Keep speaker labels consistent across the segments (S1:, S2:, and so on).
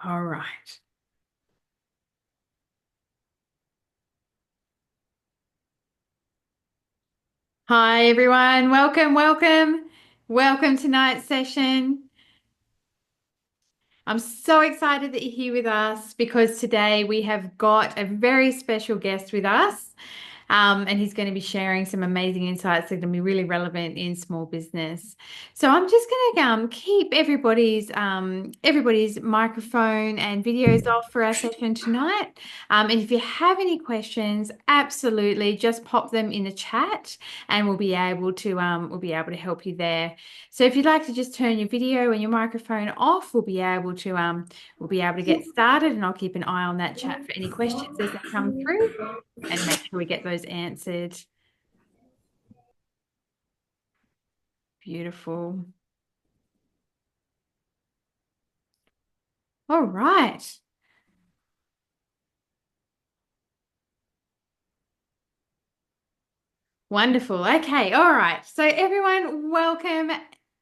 S1: All right. Hi, everyone. Welcome to tonight's session. I'm so excited that you're here with us because today we have got a very special guest with us. And he's going to be sharing some amazing insights that are going to be really relevant in small business. So I'm just going to keep everybody's microphone and videos off for our session tonight. And if you have any questions, absolutely just pop them in the chat, and we'll be able to help you there. So if you'd like to just turn your video and your microphone off, we'll be able to get started, and I'll keep an eye on that chat for any questions as they come through and make sure we get those answered. Beautiful. All right. Wonderful. Okay. All right. So, everyone, welcome.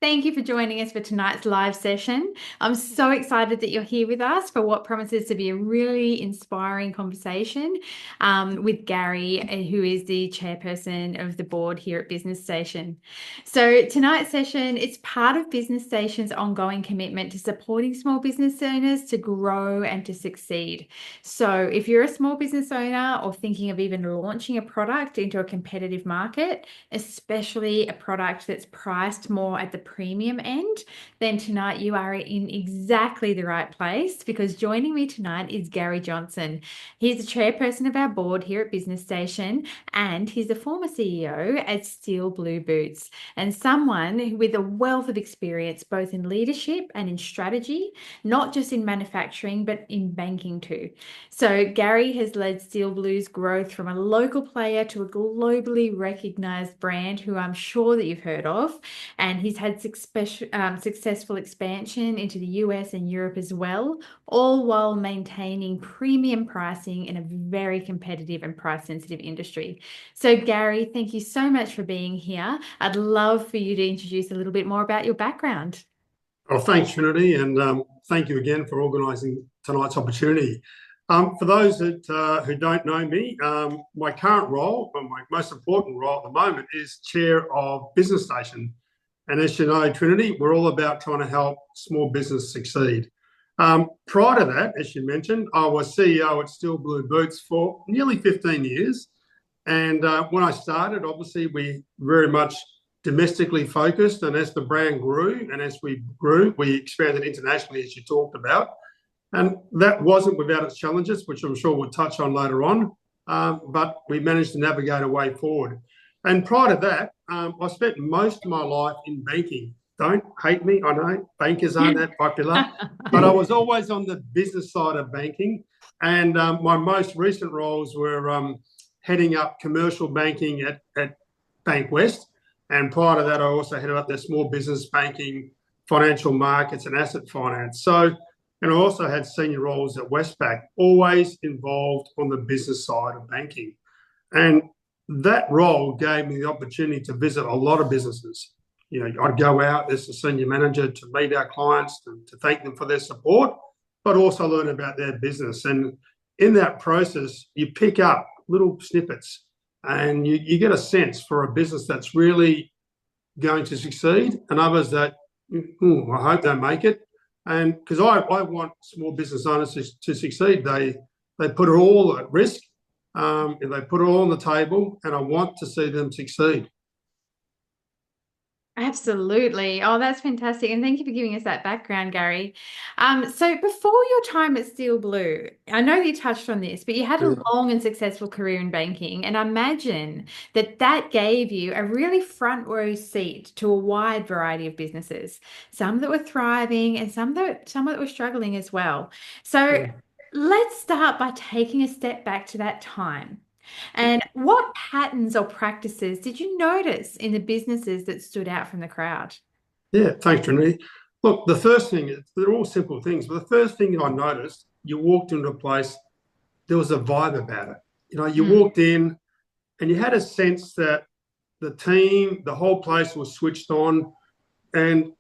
S1: Thank you for joining us for tonight's live session. I'm so excited that you're here with us for what promises to be a really inspiring conversation with Garry, who is the chairperson of the board here at Business Station. So, tonight's session, it's part of Business Station's ongoing commitment to supporting small business owners to grow and to succeed. So, if you're a small business owner or thinking of even launching a product into a competitive market, especially a product that's priced more at the premium end, then tonight you are in exactly the right place, because joining me tonight is Garry Johnson. He's the chairperson of our board here at Business Station, and he's the former CEO at Steel Blue Boots, and someone with a wealth of experience both in leadership and in strategy, not just in manufacturing, but in banking too. So Garry has led Steel Blue's growth from a local player to a globally recognized brand who I'm sure that you've heard of. And he's had successful expansion into the US and Europe as well, all while maintaining premium pricing in a very competitive and price-sensitive industry. So Garry, thank you so much for being here. I'd love for you to introduce a little bit more about your background.
S2: Well, thanks, Trinity, and thank you again for organising tonight's opportunity. For those who don't know me, my current role, or my most important role at the moment, is Chair of Business Station. And as you know, Trinity, we're all about trying to help small business succeed. Prior to that, as you mentioned, I was CEO at Steel Blue Boots for nearly 15 years. And when I started, obviously, we very much domestically focused. And as the brand grew and as we grew, we expanded internationally, as you talked about. And that wasn't without its challenges, which I'm sure we'll touch on later on. But we managed to navigate a way forward. And prior to that, I spent most of my life in banking. Don't hate me, I know bankers aren't that popular, but I was always on the business side of banking. And my most recent roles were heading up commercial banking at Bank West. And prior to that, I also headed up their small business banking, financial markets, and asset finance. And I also had senior roles at Westpac, always involved on the business side of banking. And that role gave me the opportunity to visit a lot of businesses. I'd go out as a senior manager to meet our clients, to thank them for their support, but also learn about their business. And in that process, you pick up little snippets and you get a sense for a business that's really going to succeed and others that, I hope they make it. And because I want small business owners to succeed, they put it all at risk, and they put it all on the table, and I want to see them succeed.
S1: Absolutely. Oh, that's fantastic. And thank you for giving us that background, Garry. So before your time at Steel Blue, I know that you touched on this, but you had a
S2: Yeah.
S1: long and successful career in banking. And I imagine that that gave you a really front row seat to a wide variety of businesses, some that were thriving and some that were struggling as well. So
S2: Yeah.
S1: let's start by taking a step back to that time. And what patterns or practices did you notice in the businesses that stood out from the crowd?
S2: Yeah, thanks, Trinity. Look, the first thing is they're all simple things, but the first thing I noticed, you walked into a place, there was a vibe about it. You
S1: Mm.
S2: walked in and you had a sense that the team, the whole place was switched on. And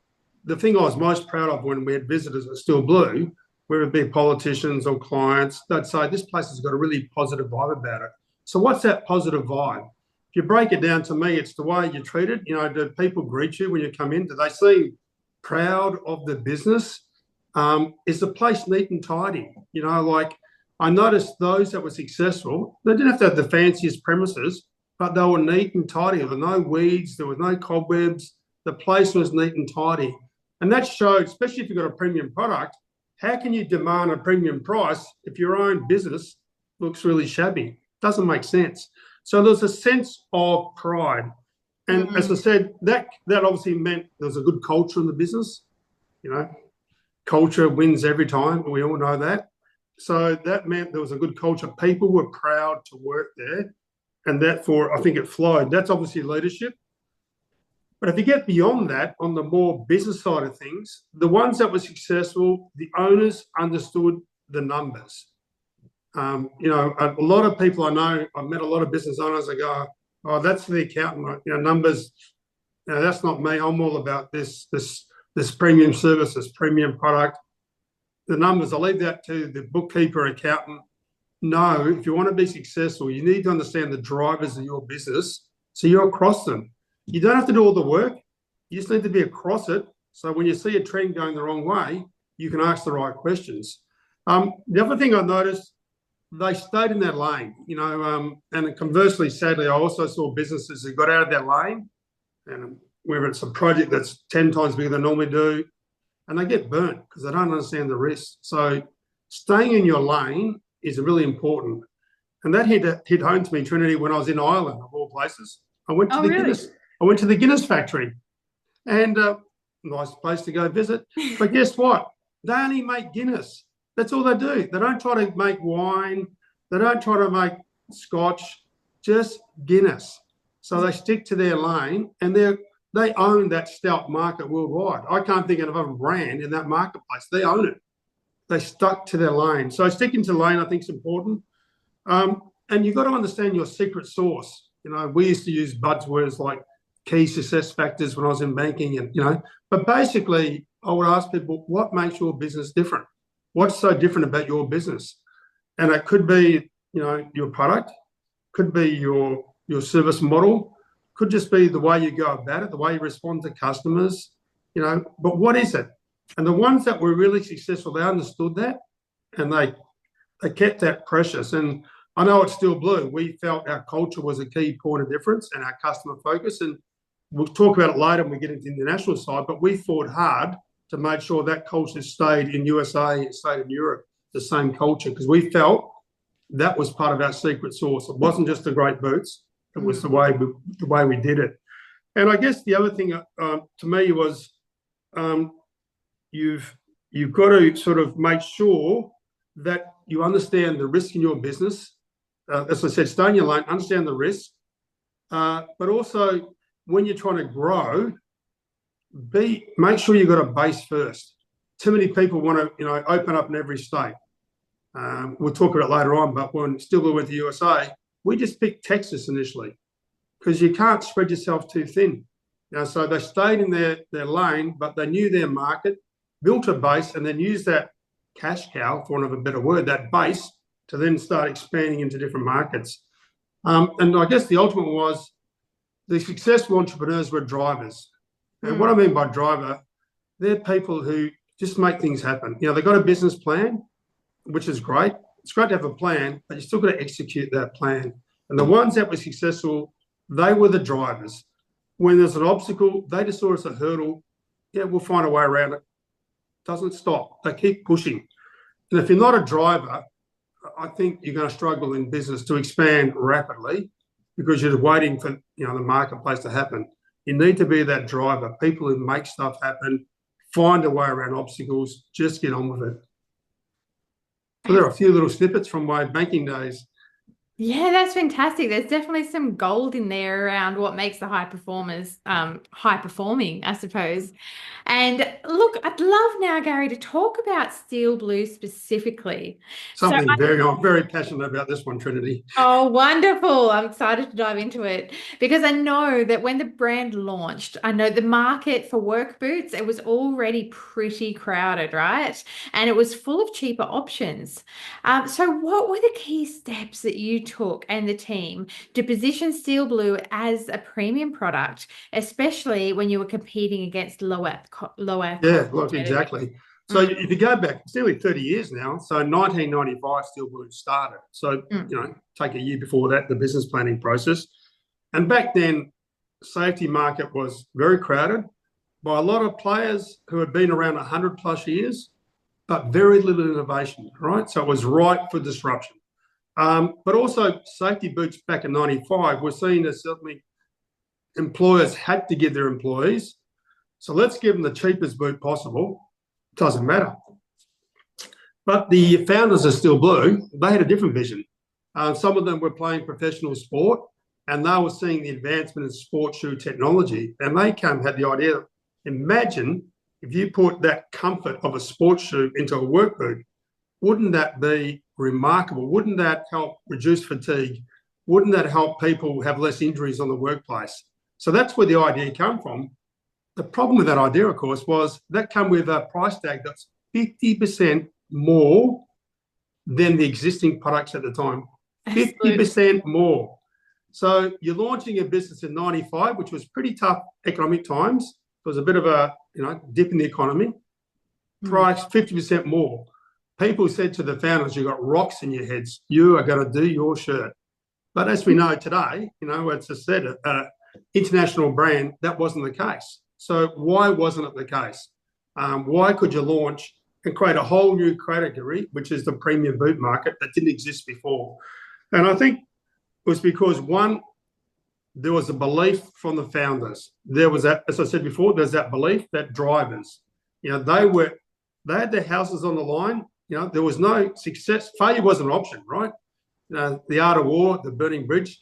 S2: the thing I was most proud of when we had visitors at Still Blue whether it be politicians or clients, they'd say this place has got a really positive vibe about it. So what's that positive vibe? If you break it down, to me, it's the way you're treated. You know, do people greet you when you come in? Do they seem proud of the business? Is the place neat and tidy? You know, like I noticed those that were successful, they didn't have to have the fanciest premises, but they were neat and tidy. There were no weeds, there was no cobwebs. The place was neat and tidy. And that showed, especially if you've got a premium product, how can you demand a premium price if your own business looks really shabby? Doesn't make sense. So there's a sense of pride. And as I said, that obviously meant there was a good culture in the business. You know, culture wins every time. We all know that. So that meant there was a good culture. People were proud to work there. And therefore, I think it flowed. That's obviously leadership. But if you get beyond that, on the more business side of things, the ones that were successful, the owners understood the numbers. You know, a lot of people I know, I've met a lot of business owners that go, oh, that's the accountant, you know, numbers, you know, that's not me. I'm all about this premium service, this premium product. The numbers, I leave that to the bookkeeper, accountant. No, if you want to be successful, you need to understand the drivers of your business so you're across them. You don't have to do all the work. You just need to be across it. So when you see a trend going the wrong way, you can ask the right questions. The other thing I noticed, they stayed in their lane, you know, and conversely, sadly, I also saw businesses that got out of their lane, and whether it's a project that's 10 times bigger than they normally do, and they get burnt because they don't understand the risk. So staying in your lane is really important. And that hit home to me, Trinity, when I was in Ireland, of all places. I went to the Guinness factory, and nice place to go visit. But guess what? They only make Guinness. That's all they do. They don't try to make wine. They don't try to make scotch, just Guinness. So they stick to their lane, and they own that stout market worldwide. I can't think of another brand in that marketplace. They own it. They stuck to their lane. So sticking to lane, I think, is important. And you've got to understand your secret sauce. You know, we used to use buzzwords like key success factors when I was in banking, and, you know, but basically I would ask people, what makes your business different? What's so different about your business? And it could be, you know, your product, could be your service model, could just be the way you go about it, the way you respond to customers, you know, but what is it? And the ones that were really successful, they understood that, and they kept that precious. And I know it's still blue. We felt our culture was a key point of difference and our customer focus. And we'll talk about it later when we get into the international side, but we fought hard to make sure that culture stayed in USA, it stayed in Europe, the same culture, because we felt that was part of our secret sauce. It wasn't just the great boots. It was the way we did it. And I guess the other thing to me was you've got to sort of make sure that you understand the risk in your business. As I said, stay in your lane, understand the risk, but also when you're trying to grow, make sure you've got a base first. Too many people want to, you know, open up in every state. We'll talk about it later on, but when we went to USA, we just picked Texas initially because you can't spread yourself too thin. You know, so they stayed in their lane, but they knew their market, built a base, and then used that cash cow, for want of a better word, that base, to then start expanding into different markets. And I guess the ultimate was the successful entrepreneurs were drivers. And what I mean by driver, they're people who just make things happen. You know, they've got a business plan, which is great. It's great to have a plan, but you still got to execute that plan. And the ones that were successful, they were the drivers. When there's an obstacle, they just saw it as a hurdle. Yeah, we'll find a way around it. Doesn't stop. They keep pushing. And if you're not a driver, I think you're going to struggle in business to expand rapidly because you're waiting for, you know, the marketplace to happen. You need to be that driver, people who make stuff happen, find a way around obstacles, just get on with it. So there are a few little snippets from my banking days.
S1: Yeah, that's fantastic. There's definitely some gold in there around what makes the high performers high performing, I suppose. And look, I'd love now, Gary, to talk about Steel Blue specifically. So
S2: Something very, I'm very passionate about this one, Trinity.
S1: oh, wonderful. I'm excited to dive into it because I know that when the brand launched, I know the market for work boots, it was already pretty crowded, right? And it was full of cheaper options. So what were the key steps that you took and the team to position Steel Blue as a premium product, especially when you were competing against lower cost
S2: Yeah, look,
S1: competitors?
S2: exactly. So
S1: Mm,
S2: if you go back, it's nearly 30 years now. So 1995, Steel Blue started. So,
S1: mm.
S2: take a year before that, the business planning process. And back then, safety market was very crowded by a lot of players who had been around 100 plus years, but very little innovation, right? So it was ripe for disruption. But also, safety boots back in 95 were seen as something employers had to give their employees. So let's give them the cheapest boot possible. Doesn't matter. But the founders of Steel Blue, they had a different vision. Some of them were playing professional sport, and they were seeing the advancement in sports shoe technology. And they had the idea, imagine if you put that comfort of a sports shoe into a work boot, wouldn't that be remarkable? Wouldn't that help reduce fatigue? Wouldn't that help people have less injuries on the workplace? So that's where the idea came from. The problem with that idea, of course, was that came with a price tag that's 50% more than the existing products at the time.
S1: Absolutely.
S2: 50% more. So you're launching a business in 95, which was pretty tough economic times. It was a bit of a dip in the economy.
S1: Mm.
S2: Price 50% more. People said to the founders, you've got rocks in your heads. You are going to do your shirt. But as we know today, it's just said, international brand, that wasn't the case. So why wasn't it the case? Why could you launch and create a whole new category, which is the premium boot market that didn't exist before? And I think it was because, one, there was a belief from the founders. There was that, as I said before, there's that belief that drivers, they had their houses on the line. There was no success. Failure wasn't an option, right? The art of war, the burning bridge,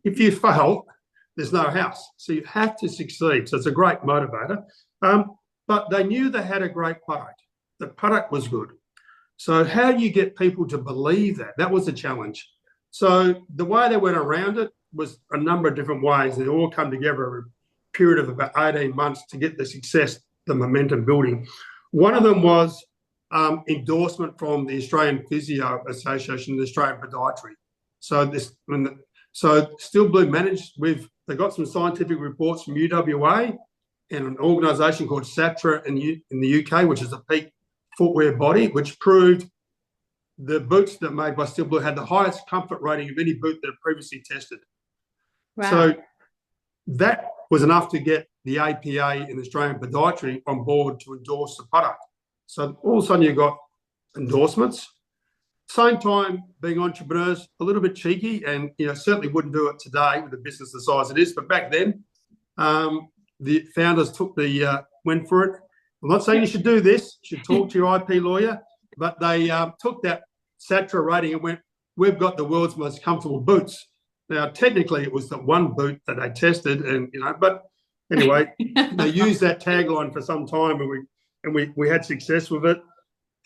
S2: if you fail, there's no house. So you have to succeed. So it's a great motivator. But they knew they had a great product. The product was good. So how do you get people to believe that? That was the challenge. So the way they went around it was a number of different ways. They all come together over a period of about 18 months to get the success, the momentum building. One of them was endorsement from the Australian Physio Association, the Australian Podiatry. So Steel Blue they got some scientific reports from UWA and an organisation called SATRA in the UK, which is a peak footwear body, which proved the boots that made by Steel Blue had the highest comfort rating of any boot that had previously tested.
S1: Wow.
S2: So that was enough to get the APA and the Australian Podiatry on board to endorse the product. So all of a sudden you got endorsements. Same time, being entrepreneurs, a little bit cheeky, and certainly wouldn't do it today with a business the size it is. But back then, the founders went for it. I'm not saying you should do this. You should talk to your IP lawyer, but they took that SATRA rating and went, "We've got the world's most comfortable boots." Now, technically, it was the one boot that they tested, but anyway, they used that tagline for some time, and we had success with it.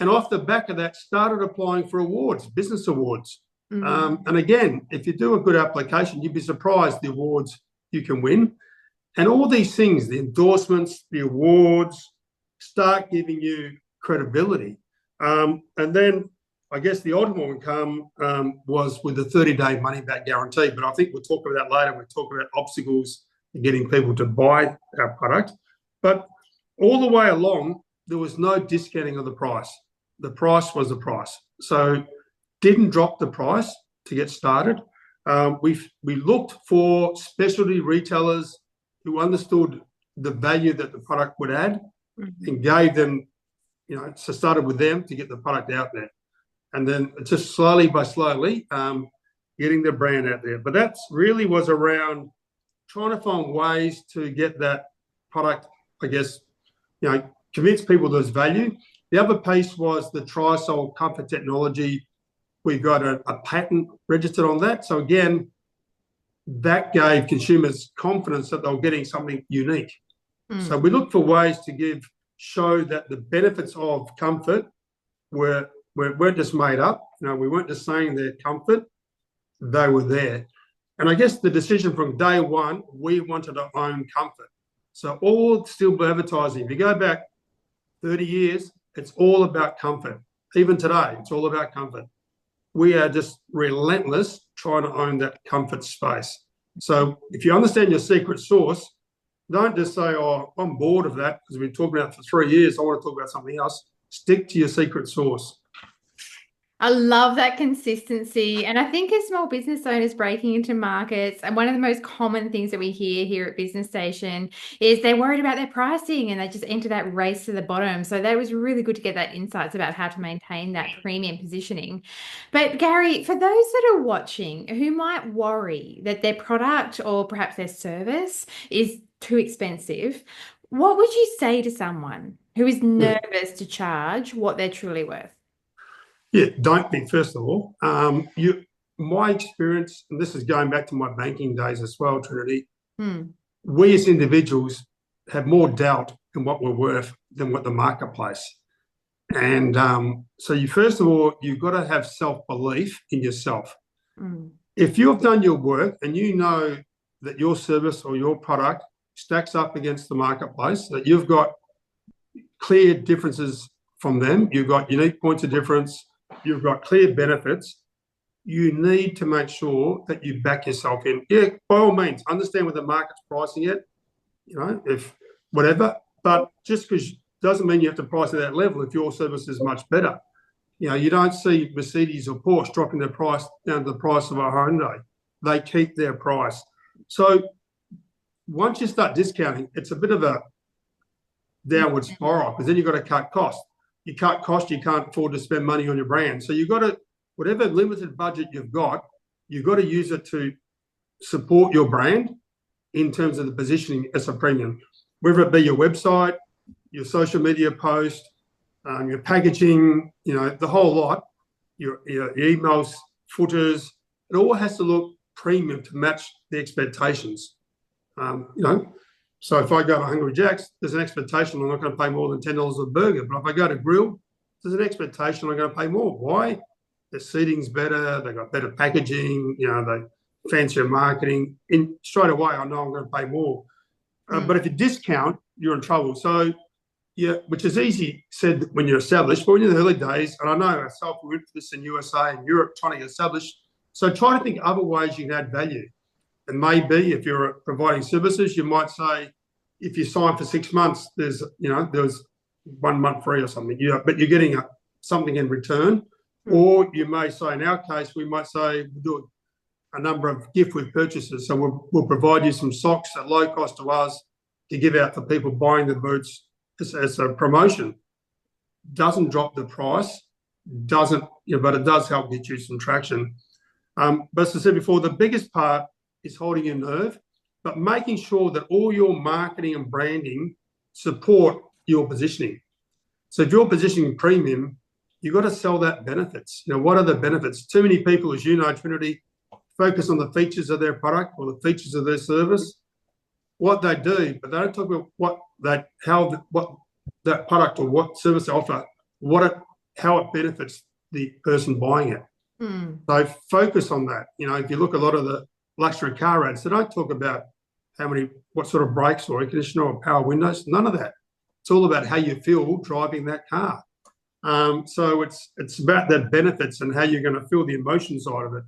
S2: And off the back of that, started applying for awards, business awards. And again, if you do a good application, you'd be surprised the awards you can win. And all these things, the endorsements, the awards, start giving you credibility. And then I guess the ultimate one was with the 30-day money-back guarantee. But I think we'll talk about that later. We'll talk about obstacles in getting people to buy our product. But all the way along, there was no discounting of the price. The price was the price. So didn't drop the price to get started. We looked for specialty retailers who understood the value that the product would add and gave them, so started with them to get the product out there. And then just slowly getting the brand out there. But that really was around trying to find ways to get that product, I guess, convince people there's value. The other piece was the Trisol comfort technology We've got a patent registered on that. So again, that gave consumers confidence that they were getting something unique. So we look for ways to show that the benefits of comfort weren't just made up. We weren't just saying their comfort, they were there. And I guess the decision from day one, we wanted to own comfort. So all still advertising, if you go back 30 years, it's all about comfort. Even today, it's all about comfort. We are just relentless trying to own that comfort space. So if you understand your secret sauce, don't just say, oh, I'm bored of that because we've been talking about it for 3 years. I want to talk about something else. Stick to your secret sauce.
S1: I love that consistency. And I think as small business owners breaking into markets, and one of the most common things that we hear here at Business Station is they're worried about their pricing and they just enter that race to the bottom. So that was really good to get that insights about how to maintain that premium positioning. But Garry, for those that are watching who might worry that their product or perhaps their service is too expensive, what would you say to someone who is nervous to charge what they're truly worth?
S2: Yeah, don't be, first of all. My experience, and this is going back to my banking days as well, Trinity, we as individuals have more doubt in what we're worth than what the marketplace. And so first of all, you've got to have self-belief in yourself. If you've done your work and you know that your service or your product stacks up against the marketplace, that you've got clear differences from them, you've got unique points of difference, you've got clear benefits, you need to make sure that you back yourself in. Yeah, by all means, understand what the market's pricing it, if whatever, but just because doesn't mean you have to price at that level if your service is much better. You don't see Mercedes or Porsche dropping their price down to the price of a Hyundai. They keep their price. So once you start discounting, it's a bit of a downward spiral because then you've got to cut costs. You cut costs, you can't afford to spend money on your brand. So you've got to, whatever limited budget you've got to use it to support your brand in terms of the positioning as a premium, whether it be your website, your social media post, your packaging, the whole lot, your emails, footers, it all has to look premium to match the expectations. So if I go to Hungry Jack's, there's an expectation I'm not going to pay more than $10 a burger. But if I go to Grill, there's an expectation I'm going to pay more. Why? The seating's better, they've got better packaging, they fancier marketing. Straight away, I know I'm going to pay more. But if you discount, you're in trouble. So, yeah, which is easy said when you're established, but when you're in the early days, and I know ourselves, we went through this in USA and Europe trying to get established. So try to think of other ways you can add value. And maybe if you're providing services, you might say, if you sign for 6 months, there's 1 month free or something, but you're getting something in return. Or you may say, in our case, we might say, we'll do a number of gift with purchases. So we'll provide you some socks at low cost to us to give out for people buying the boots as a promotion. Doesn't drop the price, but it does help get you some traction. But as I said before, the biggest part is holding your nerve, but making sure that all your marketing and branding support your positioning. So if you're positioning premium, you've got to sell that benefits. What are the benefits? Too many people, as you know, Trinity, focus on the features of their product or the features of their service, what they do, but they don't talk about what that product or what service they offer, how it benefits the person buying it. So focus on that. If you look at a lot of the luxury car ads, they don't talk about what sort of brakes or air conditioner or power windows, none of that. It's all about how you feel driving that car. So it's about the benefits and how you're going to feel the emotion side of it.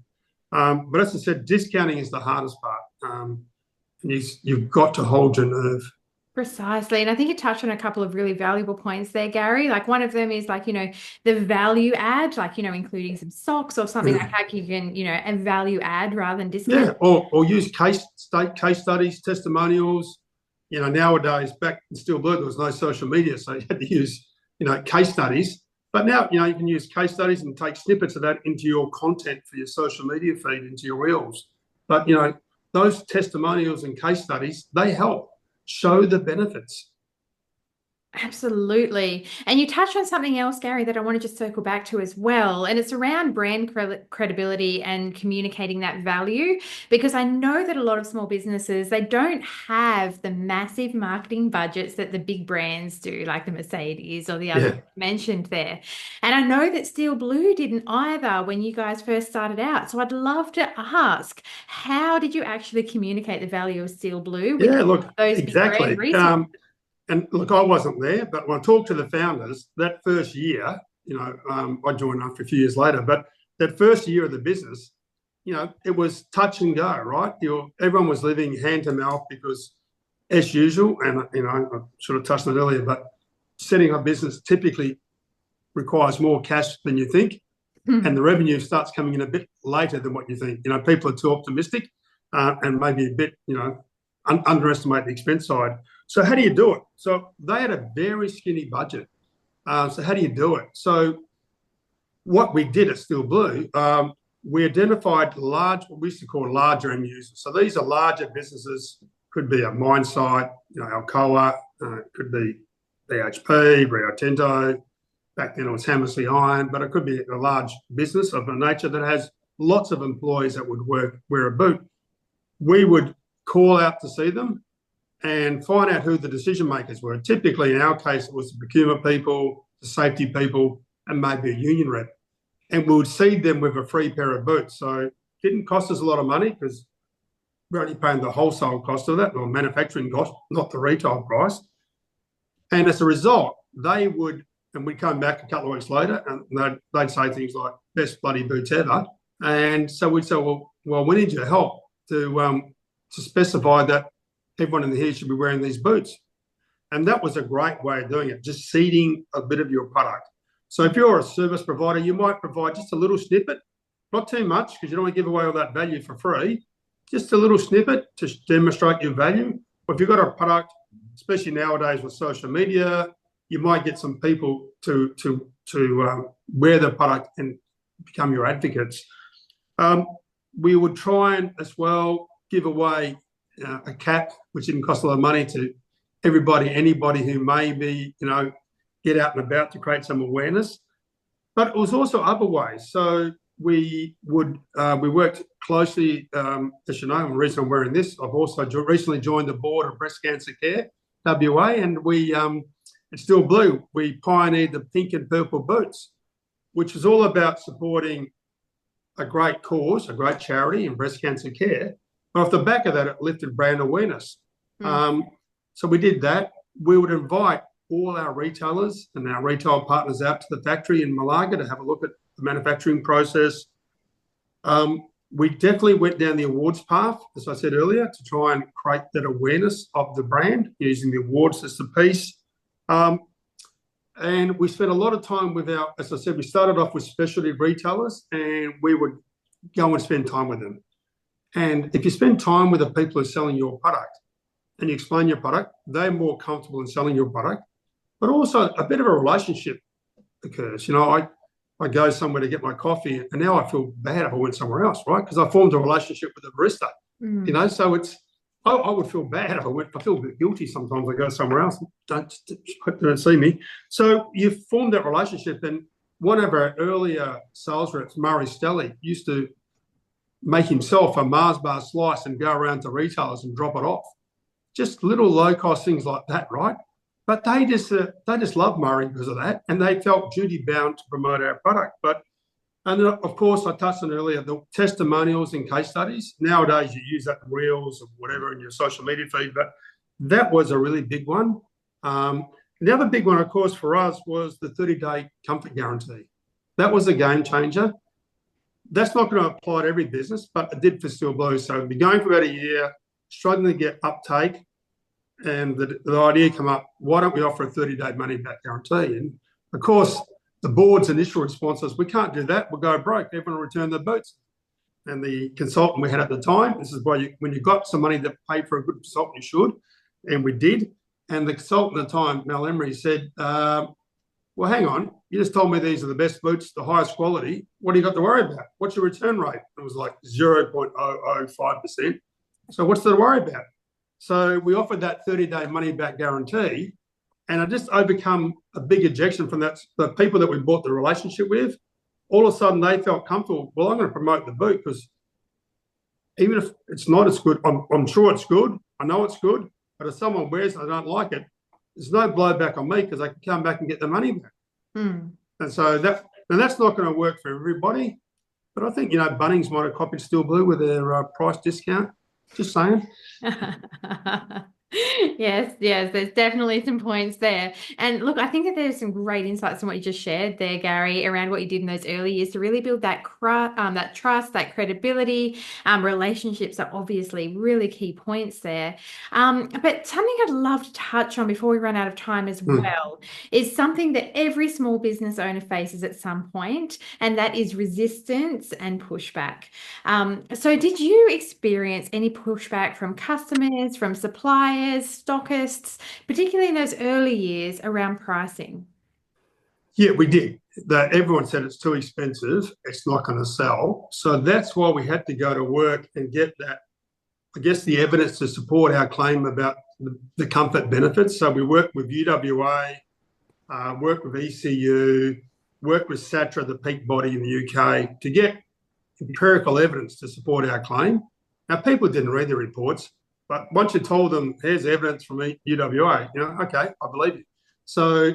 S2: But as I said, discounting is the hardest part. You've got to hold your nerve.
S1: Precisely. And I think you touched on a couple of really valuable points there, Garry. Like one of them is the value add, including some socks or something like that you can, a value add rather than discount.
S2: Yeah, or use case studies, testimonials. Nowadays, back in Steel Blue, there was no social media, so you had to use, case studies. But now, you can use case studies and take snippets of that into your content for your social media feed, into your reels. But, those testimonials and case studies, they help show the benefits.
S1: Absolutely. And you touched on something else, Gary, that I want to just circle back to as well. And it's around brand credibility and communicating that value. Because I know that a lot of small businesses, they don't have the massive marketing budgets that the big brands do, like the Mercedes or the others
S2: Yeah.
S1: mentioned there. And I know that Steel Blue didn't either when you guys first started out. So I'd love to ask, how did you actually communicate the value of Steel Blue with
S2: Yeah, look,
S1: those big brand
S2: exactly.
S1: resellers?
S2: And look, I wasn't there, but when I talked to the founders that first year, I joined after a few years later, but that first year of the business, it was touch and go, right? Everyone was living hand to mouth because, as usual, and I sort of touched on it earlier, but setting up business typically requires more cash than you think, and the revenue starts coming in a bit later than what you think. People are too optimistic, and maybe a bit, underestimate the expense side. So how do you do it? So they had a very skinny budget. So how do you do it? So what we did at Steel Blue, we identified what we used to call larger end users. So these are larger businesses, could be a mine site, Alcoa, could be BHP, Rio Tinto. Back then it was Hammersley Iron, but it could be a large business of a nature that has lots of employees that would wear a boot. We would call out to see them and find out who the decision makers were. Typically, in our case, it was the procurement people, the safety people, and maybe a union rep. And we would seed them with a free pair of boots. So it didn't cost us a lot of money because we're only paying the wholesale cost of that, or manufacturing cost, not the retail price. And as a result, they would, and we'd come back a couple of weeks later and they'd say things like, best bloody boots ever. And so we'd say, well, we need your help to specify that everyone in here should be wearing these boots. And that was a great way of doing it, just seeding a bit of your product. So if you're a service provider, you might provide just a little snippet, not too much, because you don't want to give away all that value for free, just a little snippet to demonstrate your value. Or if you've got a product, especially nowadays with social media, you might get some people to wear the product and become your advocates. We would try and as well give away a cap, which didn't cost a lot of money, to anybody who may be, get out and about to create some awareness. But it was also other ways. So we worked closely, as you know, the reason I'm wearing this, I've also recently joined the board of Breast Cancer Care, WA, and we, it's Steel Blue, we pioneered the pink and purple boots, which was all about supporting a great cause, a great charity in breast cancer care. But off the back of that, it lifted brand awareness. So we did that. We would invite all our retailers and our retail partners out to the factory in Malaga to have a look at the manufacturing process. We definitely went down the awards path, as I said earlier, to try and create that awareness of the brand using the awards as the piece. And we spent a lot of time with as I said, we started off with specialty retailers and we would go and spend time with them. And if you spend time with the people who are selling your product and you explain your product, they're more comfortable in selling your product. But also a bit of a relationship occurs. I go somewhere to get my coffee and now I feel bad if I went somewhere else, right? Because I formed a relationship with the barista, so I would feel bad if I went. I feel a bit guilty sometimes. I go somewhere else, don't see me. So you formed that relationship. And one of our earlier sales reps, Murray Stelly, used to make himself a Mars bar slice and go around to retailers and drop it off. Just little low cost things like that, right? But they just love Murray because of that, and they felt duty bound to promote our product. And of course, I touched on earlier the testimonials and case studies. Nowadays, you use that in reels or whatever in your social media feed, but that was a really big one. The other big one, of course, for us was the 30-day comfort guarantee. That was a game changer. That's not going to apply to every business, but it did for Steel Blue. So we've been going for about a year, struggling to get uptake, and the idea came up, why don't we offer a 30-day money-back guarantee? And, of course, the board's initial response was, we can't do that. We'll go broke. Everyone will return their boots. And the consultant we had at the time, this is why when you've got some money to pay for a good consultant, you should. And we did. And the consultant at the time, Mel Emery, said, well, hang on. You just told me these are the best boots, the highest quality. What do you got to worry about? What's your return rate? It was like 0.005%. So what's there to worry about? So we offered that 30-day money-back guarantee. And I just overcome a big ejection from that. The people that we bought the relationship with, all of a sudden they felt comfortable. Well, I'm going to promote the boot because even if it's not as good, I'm sure it's good. I know it's good. But if someone wears it and I don't like it, there's no blowback on me because I can come back and get the money back.
S1: Mm.
S2: And so that's not going to work for everybody. But I think, Bunnings might have copied Steel Blue with their price discount. Just saying.
S1: Yes, yes, there's definitely some points there. And look, I think that there's some great insights in what you just shared there, Gary, around what you did in those early years to really build that trust, that credibility. Relationships are obviously really key points there. But something I'd love to touch on before we run out of time as
S2: Hmm.
S1: well is something that every small business owner faces at some point, and that is resistance and pushback. So did you experience any pushback from customers, from suppliers, stockists, particularly in those early years around pricing?
S2: Yeah, we did. Everyone said it's too expensive. It's not going to sell. So that's why we had to go to work and get that, I guess, the evidence to support our claim about the comfort benefits. So we worked with UWA, worked with ECU, worked with SATRA, the peak body in the UK, to get empirical evidence to support our claim. Now, people didn't read the reports, but once you told them, here's evidence from UWA, okay, I believe you. So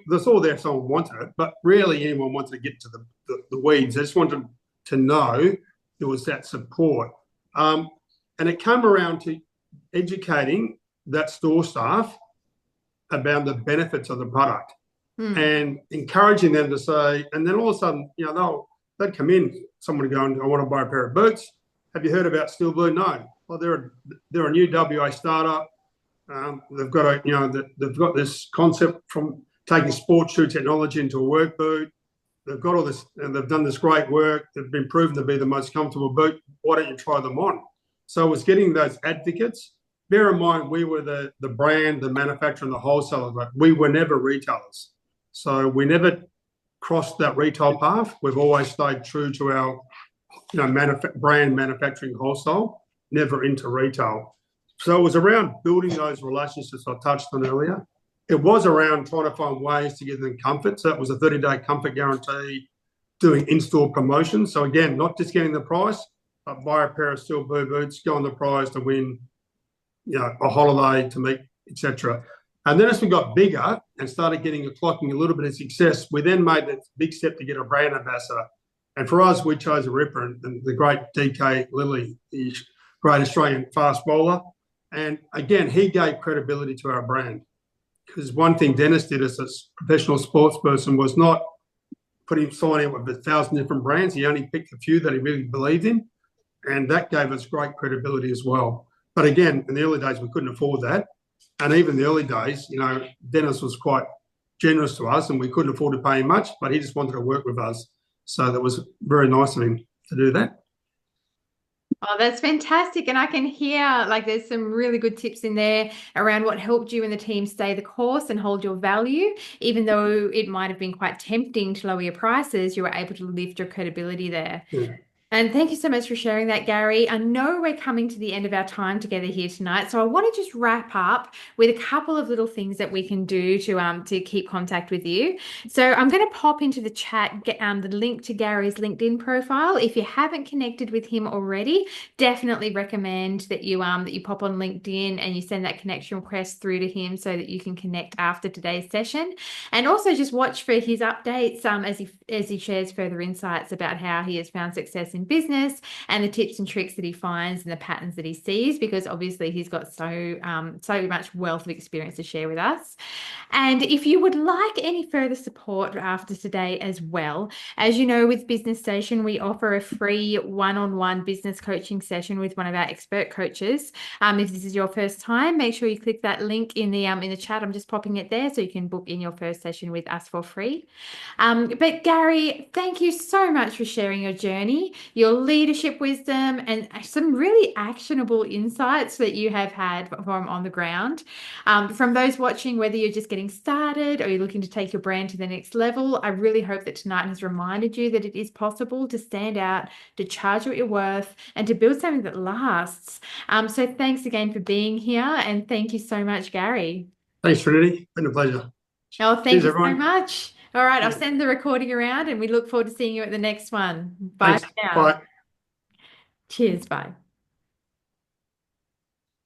S2: that's all there if someone wanted it, but rarely anyone wanted to get to the weeds. They just wanted to know there was that support. And it came around to educating that store staff about the benefits of the product
S1: Hmm.
S2: and encouraging them to say, and then all of a sudden, they'd come in, someone going, I want to buy a pair of boots. Have you heard about Steel Blue? No. Well, they're a new WA startup. They've got they've got this concept from taking sports shoe technology into a work boot. They've got all this, and they've done this great work. They've been proven to be the most comfortable boot. Why don't you try them on? So it was getting those advocates. Bear in mind, we were the brand, the manufacturer, and the wholesaler, but we were never retailers. So we never crossed that retail path. We've always stayed true to our brand manufacturing wholesale, never into retail. So it was around building those relationships I touched on earlier. It was around trying to find ways to give them comfort. So it was a 30-day comfort guarantee, doing in-store promotions. So again, not just getting the price, but buy a pair of Steel Blue boots, go on the prize to win, a holiday to meet, etc. And then as we got bigger and started clocking a little bit of success, we then made that big step to get a brand ambassador. And for us, we chose a ripper, and the great DK Lilly, the great Australian fast bowler. And again, he gave credibility to our brand. Because one thing Dennis did as a professional sports person was not signing up with 1,000 different brands. He only picked a few that he really believed in. And that gave us great credibility as well. But again, in the early days, we couldn't afford that. And even in the early days, Dennis was quite generous to us and we couldn't afford to pay him much, but he just wanted to work with us. So that was very nice of him to do that.
S1: Oh, that's fantastic. And I can hear like there's some really good tips in there around what helped you and the team stay the course and hold your value. Even though it might have been quite tempting to lower your prices, you were able to lift your credibility there.
S2: Yeah.
S1: And thank you so much for sharing that, Gary. I know we're coming to the end of our time together here tonight, so I want to just wrap up with a couple of little things that we can do to keep contact with you. So I'm going to pop into the chat the link to Gary's LinkedIn profile. If you haven't connected with him already, definitely recommend that you pop on LinkedIn and you send that connection request through to him so that you can connect after today's session. And also just watch for his updates as he shares further insights about how he has found success in business and the tips and tricks that he finds and the patterns that he sees, because obviously he's got so much wealth of experience to share with us. And if you would like any further support after today as well, as you know, with Business Station, we offer a free one-on-one business coaching session with one of our expert coaches. If this is your first time, make sure you click that link in the chat. I'm just popping it there so you can book in your first session with us for free. But Gary, thank you so much for sharing your journey, your leadership wisdom, and some really actionable insights that you have had from on the ground. From those watching, whether you're just getting started or you're looking to take your brand to the next level, I really hope that tonight has reminded you that it is possible to stand out, to charge what you're worth, and to build something that lasts. So thanks again for being here, and thank you so much, Gary.
S2: Thanks, Trinity. Been a pleasure.
S1: Oh, thank
S2: Cheers,
S1: you so
S2: everyone.
S1: much. All right, I'll
S2: Yeah.
S1: send the recording around and we look forward to seeing you at the next one. Bye
S2: Thanks.
S1: for now.
S2: Bye.
S1: Cheers. Bye.